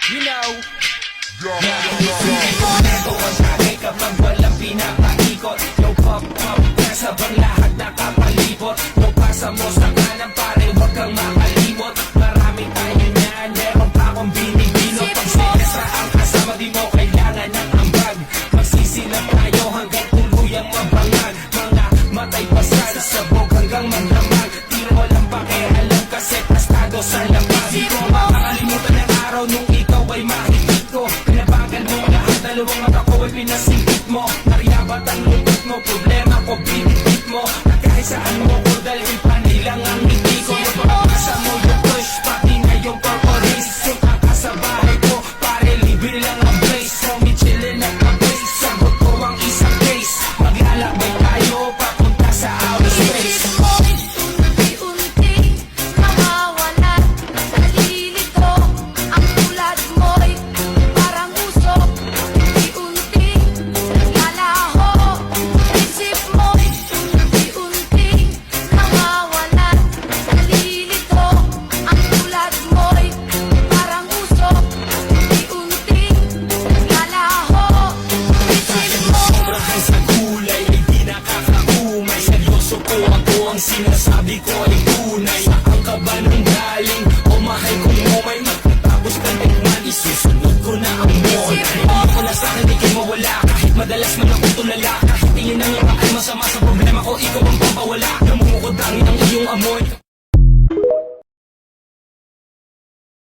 You know. Ito ang tagay kapag walang pinakaikot. No pop-pop, kasabang lahat nakapalibot. No pasa mo sa kanan pare, huwag kang makalimot. Maraming tayo niyan, meron pa akong binibinot. Pag seryosa ang kasama, di mo kailangan ng ambag. Magsisilap tayo hanggang tuluyang mabangag. Mga matay pasal, sabog hanggang magdamag. Tiro walang pakialam kasi pastado sa labas. Di ko makakalimutan ng araw nung ikaw ay mahigit ko. Pinabagal mo lahat, dalawang mata ko ay pinasingkit mo. Nariyabat ang lungkot mo, problema ko binigit mo. At kahit saan mo ko dalhin pa nilang ang hindi ko. Yung pagkasa mo yung push, pati na yung corporates. Yung kakasabahay ko, pare libre lang ang place. Kami chillin at ka-base, sagot ko ang isang case. Maglalakbay tayo papunta sa outer space. Unti-unti nawawala, nalilito ang tulad mo'y parang usok. Unti-unti naglalaho, isip mo'y unti-unti nawawala, nalilito ang tulad mo'y parang usok. Unti-unti naglalaho, isip mo. Sobrahan sa gulay, ay di nakakaumay. Seryoso ko ako, ang sinasabi ko ay tunay. Saan ka ba nang galing? O mahal kong mo may magtatapos ka tikman. Isusunod ko na ang moon. Hindi ko na sa akin, di kayo mawala. Kahit madalas man ako tulala. Kahit tingin ang iba ay masama sa problema ko, ikaw ang papawala. Namumukod ang iyong amoy.